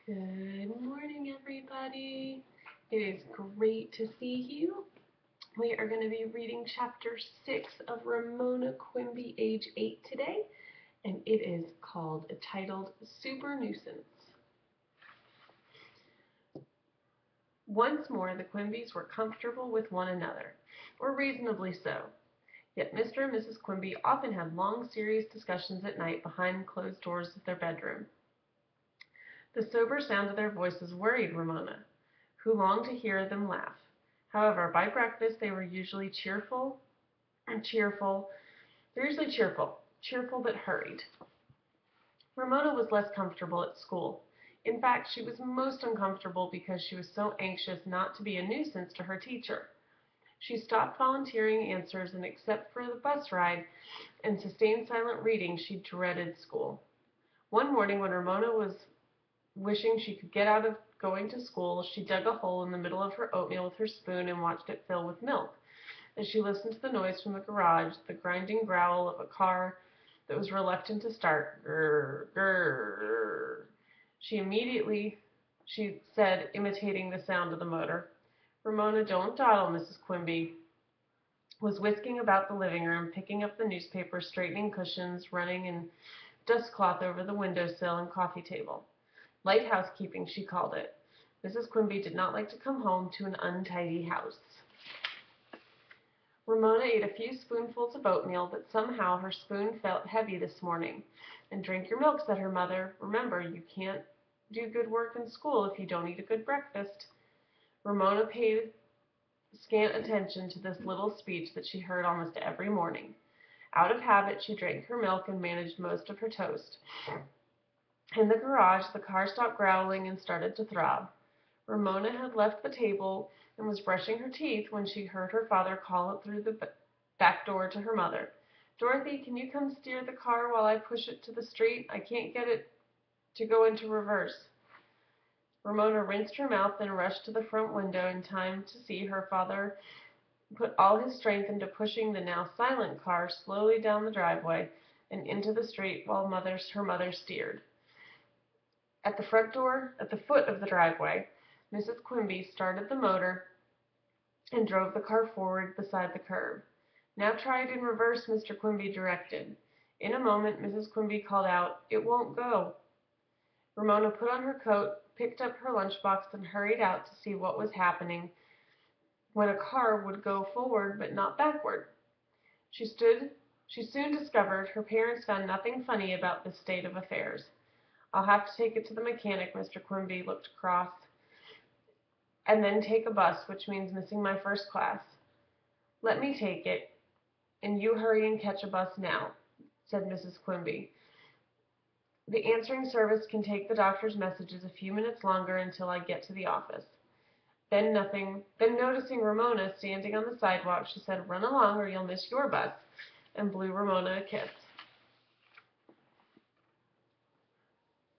Good morning, everybody. It is great to see you. We are going to be reading chapter 6 of Ramona Quimby Age 8 today, and it is titled Super Nuisance. Once more, the Quimbys were comfortable with one another, or reasonably so. Yet Mr. and Mrs. Quimby often had long, serious discussions at night behind closed doors of their bedroom. The sober sound of their voices worried Ramona, who longed to hear them laugh. However, by breakfast they were usually cheerful but hurried. Ramona was less comfortable at school. In fact, she was most uncomfortable because she was so anxious not to be a nuisance to her teacher. She stopped volunteering answers, and except for the bus ride and sustained silent reading, she dreaded school. One morning when Ramona was wishing she could get out of going to school, she dug a hole in the middle of her oatmeal with her spoon and watched it fill with milk. As she listened to the noise from the garage, the grinding growl of a car that was reluctant to start, grrr, grrr, she said, imitating the sound of the motor. Ramona, don't dawdle, Mrs. Quimby was whisking about the living room, picking up the newspaper, straightening cushions, running in dustcloth over the windowsill and coffee table. Light housekeeping, she called it. Mrs. Quimby did not like to come home to an untidy house. Ramona ate a few spoonfuls of oatmeal, but somehow her spoon felt heavy this morning. And drink your milk, said her mother. Remember, you can't do good work in school if you don't eat a good breakfast. Ramona paid scant attention to this little speech that she heard almost every morning. Out of habit, she drank her milk and managed most of her toast. In the garage, the car stopped growling and started to throb. Ramona had left the table and was brushing her teeth when she heard her father call it through the back door to her mother. Dorothy, can you come steer the car while I push it to the street? I can't get it to go into reverse. Ramona rinsed her mouth and rushed to the front window in time to see her father put all his strength into pushing the now silent car slowly down the driveway and into the street while her mother steered. At the foot of the driveway, Mrs. Quimby started the motor and drove the car forward beside the curb. Now try it in reverse, Mr. Quimby directed. In a moment, Mrs. Quimby called out, "It won't go." Ramona put on her coat, picked up her lunchbox, and hurried out to see what was happening when a car would go forward but not backward. She soon discovered her parents found nothing funny about this state of affairs. "I'll have to take it to the mechanic." Mr. Quimby looked cross. "And then take a bus, which means missing my first class." "Let me take it, and you hurry and catch a bus now," said Mrs. Quimby. "The answering service can take the doctor's messages a few minutes longer until I get to the office." Then noticing Ramona standing on the sidewalk, she said, "Run along or you'll miss your bus," and blew Ramona a kiss.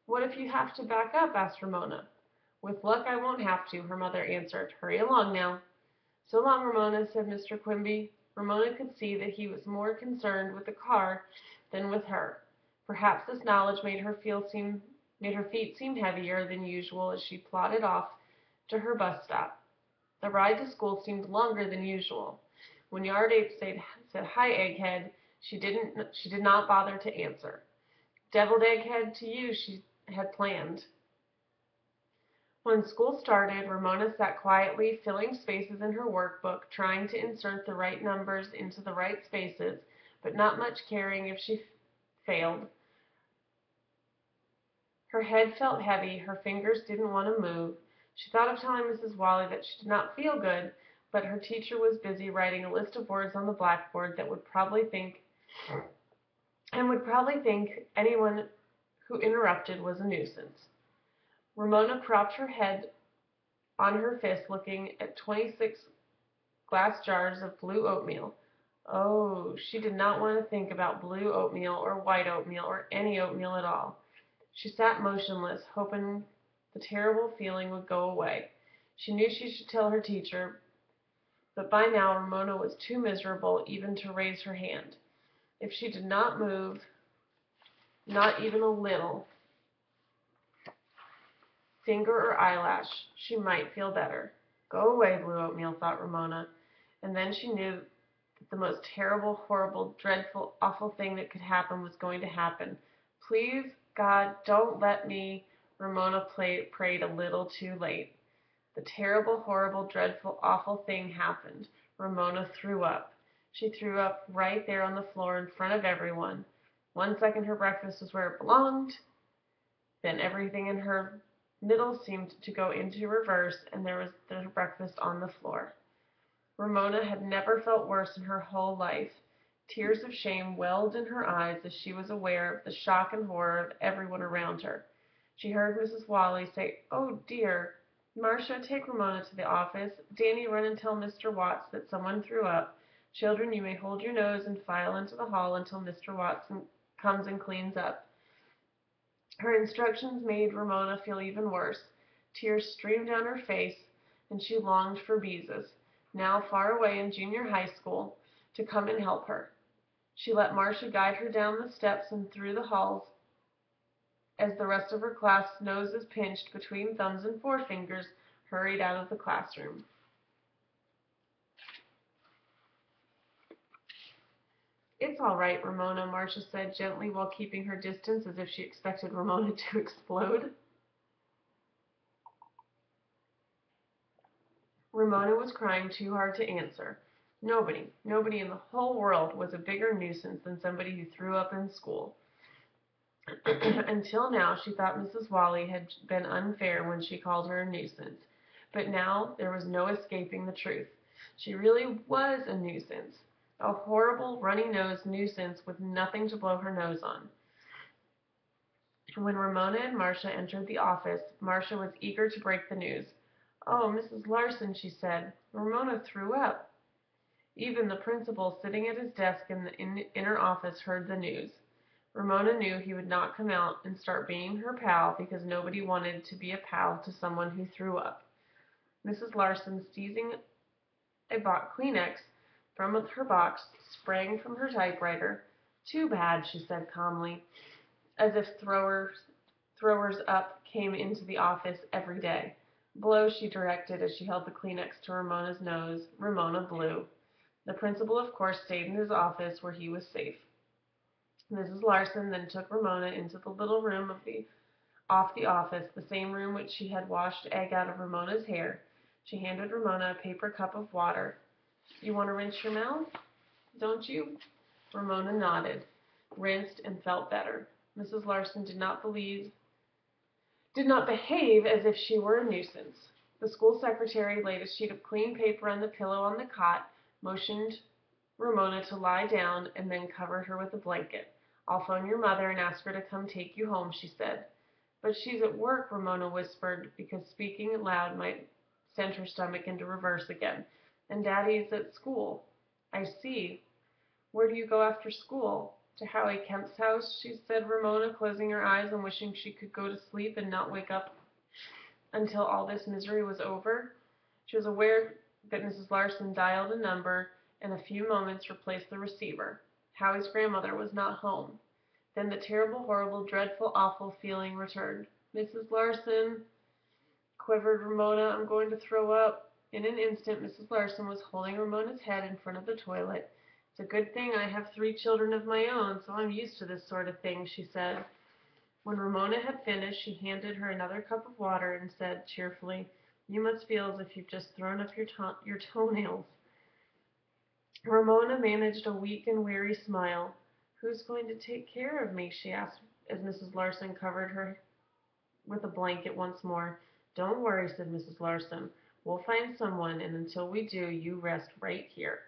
"What if you have to back up?" asked Ramona. "With luck I won't have to," her mother answered. "Hurry along now." "So long, Ramona," said Mr. Quimby. Ramona could see that he was more concerned with the car than with her. Perhaps this knowledge made her feet seem heavier than usual as she plodded off to her bus stop. The ride to school seemed longer than usual. When Yard Ape said, "Hi, Egghead," she did not bother to answer. "Deviled egghead to you," she had planned. When school started, Ramona sat quietly, filling spaces in her workbook, trying to insert the right numbers into the right spaces, but not much caring if she failed. Her head felt heavy, her fingers didn't want to move. She thought of telling Mrs. Whalley that she did not feel good, but her teacher was busy writing a list of words on the blackboard that would probably think anyone who interrupted was a nuisance. Ramona propped her head on her fist, looking at 26 glass jars of blue oatmeal. Oh, she did not want to think about blue oatmeal or white oatmeal or any oatmeal at all. She sat motionless, hoping the terrible feeling would go away. She knew she should tell her teacher, but by now Ramona was too miserable even to raise her hand. If she did not move, not even a little, finger or eyelash. She might feel better. Go away, Blue Oatmeal, thought Ramona. And then she knew that the most terrible, horrible, dreadful, awful thing that could happen was going to happen. Please, God, don't let me. Ramona prayed a little too late. The terrible, horrible, dreadful, awful thing happened. Ramona threw up. She threw up right there on the floor in front of everyone. 1 second her breakfast was where it belonged. Then everything in her middle seemed to go into reverse, and there was their breakfast on the floor. Ramona had never felt worse in her whole life. Tears of shame welled in her eyes as she was aware of the shock and horror of everyone around her. She heard Mrs. Whalley say, "Oh, dear. Marcia, take Ramona to the office. Danny, run and tell Mr. Watts that someone threw up. Children, you may hold your nose and file into the hall until Mr. Watts comes and cleans up." Her instructions made Ramona feel even worse. Tears streamed down her face, and she longed for Beezus, now far away in junior high school, to come and help her. She let Marcia guide her down the steps and through the halls as the rest of her class, noses pinched between thumbs and forefingers, hurried out of the classroom. "It's all right, Ramona," Marcia said gently while keeping her distance as if she expected Ramona to explode. Ramona was crying too hard to answer. Nobody in the whole world was a bigger nuisance than somebody who threw up in school. Until now, she thought Mrs. Whalley had been unfair when she called her a nuisance. But now there was no escaping the truth. She really was a nuisance. A horrible, runny-nosed nuisance with nothing to blow her nose on. When Ramona and Marcia entered the office, Marcia was eager to break the news. "Oh, Mrs. Larson," she said, "Ramona threw up." Even the principal, sitting at his desk in the inner office, heard the news. Ramona knew he would not come out and start being her pal because nobody wanted to be a pal to someone who threw up. Mrs. Larson, seizing a Kleenex from her box, sprang from her typewriter. "Too bad," she said calmly, as if throwers up came into the office every day. "Blow," she directed as she held the Kleenex to Ramona's nose. Ramona blew. The principal, of course, stayed in his office where he was safe. Mrs. Larson then took Ramona into the little room off the office, the same room which she had washed egg out of Ramona's hair. She handed Ramona a paper cup of water. "You want to rinse your mouth, don't you?" Ramona nodded, rinsed, and felt better. Mrs. Larson did not behave as if she were a nuisance. The school secretary laid a sheet of clean paper on the pillow on the cot, motioned Ramona to lie down, and then covered her with a blanket. "I'll phone your mother and ask her to come take you home," she said. "But she's at work," Ramona whispered, because speaking aloud might send her stomach into reverse again. "And Daddy's at school." "I see. Where do you go after school?" "To Howie Kemp's house," she said, Ramona, closing her eyes and wishing she could go to sleep and not wake up until all this misery was over. She was aware that Mrs. Larson dialed a number and a few moments replaced the receiver. Howie's grandmother was not home. Then the terrible, horrible, dreadful, awful feeling returned. "Mrs. Larson," quivered Ramona, "I'm going to throw up." In an instant, Mrs. Larson was holding Ramona's head in front of the toilet. "It's a good thing I have 3 children of my own, so I'm used to this sort of thing," she said. When Ramona had finished, she handed her another cup of water and said cheerfully, "You must feel as if you've just thrown up your toenails." Ramona managed a weak and weary smile. "Who's going to take care of me?" she asked as Mrs. Larson covered her with a blanket once more. "Don't worry," said Mrs. Larson. "We'll find someone, and until we do, you rest right here."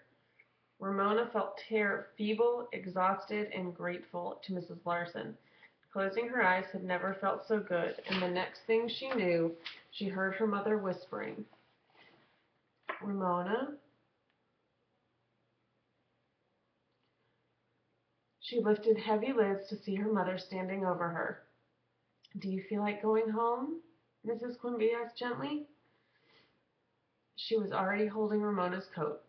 Ramona felt feeble, exhausted, and grateful to Mrs. Larson. Closing her eyes had never felt so good, and the next thing she knew, she heard her mother whispering, "Ramona?" She lifted heavy lids to see her mother standing over her. "Do you feel like going home?" Mrs. Quimby asked gently. She was already holding Ramona's coat.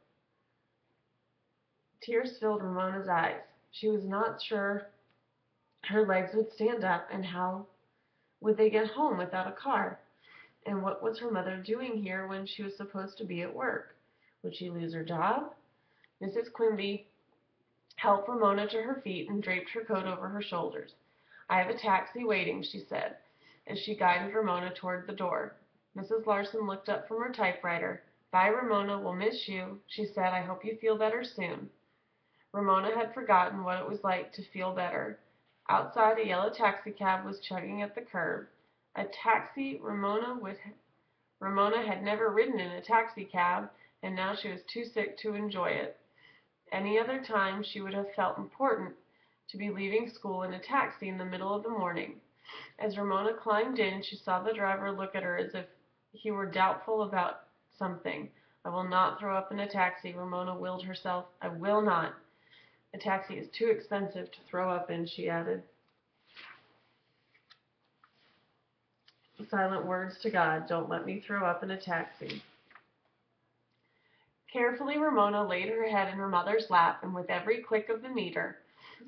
Tears filled Ramona's eyes. She was not sure her legs would stand up, and how would they get home without a car? And what was her mother doing here when she was supposed to be at work? Would she lose her job? Mrs. Quimby helped Ramona to her feet and draped her coat over her shoulders. "I have a taxi waiting," she said, as she guided Ramona toward the door. Mrs. Larson looked up from her typewriter. "Bye, Ramona, we'll miss you," she said. "I hope you feel better soon." Ramona had forgotten what it was like to feel better. Outside, a yellow taxicab was chugging at the curb. A taxi. Ramona had never ridden in a taxicab, and now she was too sick to enjoy it. Any other time she would have felt important to be leaving school in a taxi in the middle of the morning. As Ramona climbed in, she saw the driver look at her as if he were doubtful about something. "I will not throw up in a taxi," Ramona willed herself. "I will not. A taxi is too expensive to throw up in," she added. Silent words to God. Don't let me throw up in a taxi. Carefully, Ramona laid her head in her mother's lap, and with every click of the meter,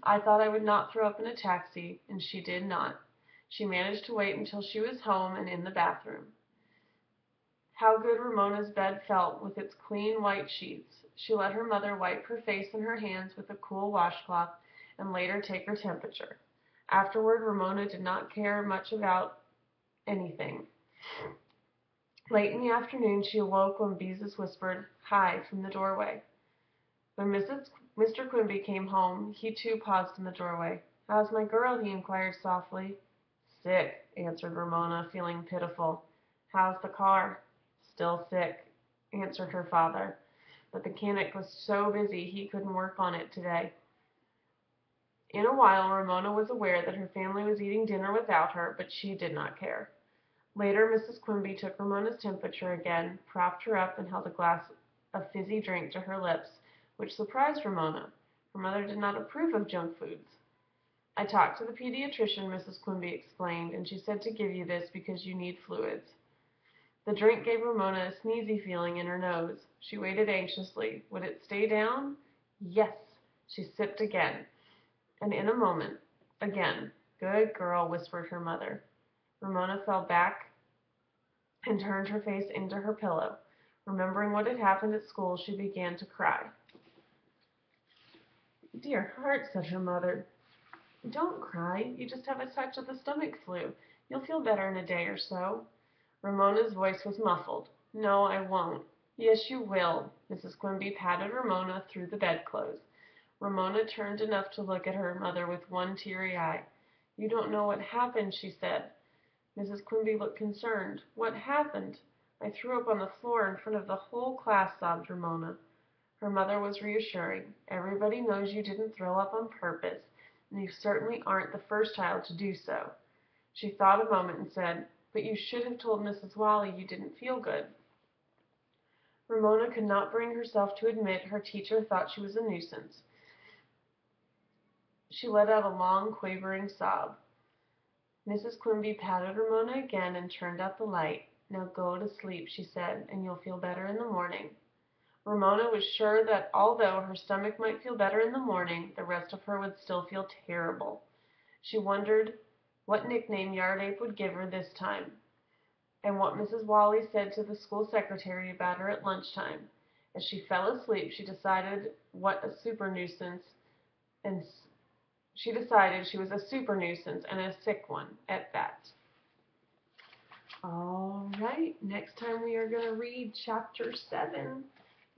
"I thought I would not throw up in a taxi," and she did not. She managed to wait until she was home and in the bathroom. How good Ramona's bed felt with its clean white sheets. She let her mother wipe her face and her hands with a cool washcloth and later take her temperature. Afterward, Ramona did not care much about anything. Late in the afternoon, she awoke when Beezus whispered, "Hi," from the doorway. When Mr. Quimby came home, he too paused in the doorway. "How's my girl?" he inquired softly. "Sick," answered Ramona, feeling pitiful. "How's the car?" "Still sick," answered her father. "The mechanic was so busy he couldn't work on it today." In a while, Ramona was aware that her family was eating dinner without her, but she did not care. Later, Mrs. Quimby took Ramona's temperature again, propped her up, and held a glass of fizzy drink to her lips, which surprised Ramona. Her mother did not approve of junk foods. "I talked to the pediatrician," Mrs. Quimby explained, "and she said to give you this because you need fluids." The drink gave Ramona a sneezy feeling in her nose. She waited anxiously. Would it stay down? Yes. She sipped again. And in a moment, again. "Good girl," whispered her mother. Ramona fell back and turned her face into her pillow. Remembering what had happened at school, she began to cry. "Dear heart," said her mother, "don't cry. You just have a touch of the stomach flu. You'll feel better in a day or so." Ramona's voice was muffled. "No, I won't." "Yes, you will." Mrs. Quimby patted Ramona through the bedclothes. Ramona turned enough to look at her mother with one teary eye. "You don't know what happened," she said. Mrs. Quimby looked concerned. "What happened?" "I threw up on the floor in front of the whole class," sobbed Ramona. Her mother was reassuring. "Everybody knows you didn't throw up on purpose, and you certainly aren't the first child to do so." She thought a moment and said, "But you should have told Mrs. Wally you didn't feel good." Ramona could not bring herself to admit her teacher thought she was a nuisance. She let out a long, quavering sob. Mrs. Quimby patted Ramona again and turned out the light. "Now go to sleep," she said, "and you'll feel better in the morning." Ramona was sure that although her stomach might feel better in the morning, the rest of her would still feel terrible. She wondered what nickname Yard Ape would give her this time, and what Mrs. Wally said to the school secretary about her at lunchtime. As she fell asleep, she decided she was a super nuisance and a sick one at that. All right, next time we are going to read Chapter 7.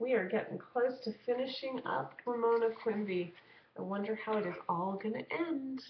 We are getting close to finishing up Ramona Quimby. I wonder how it is all going to end.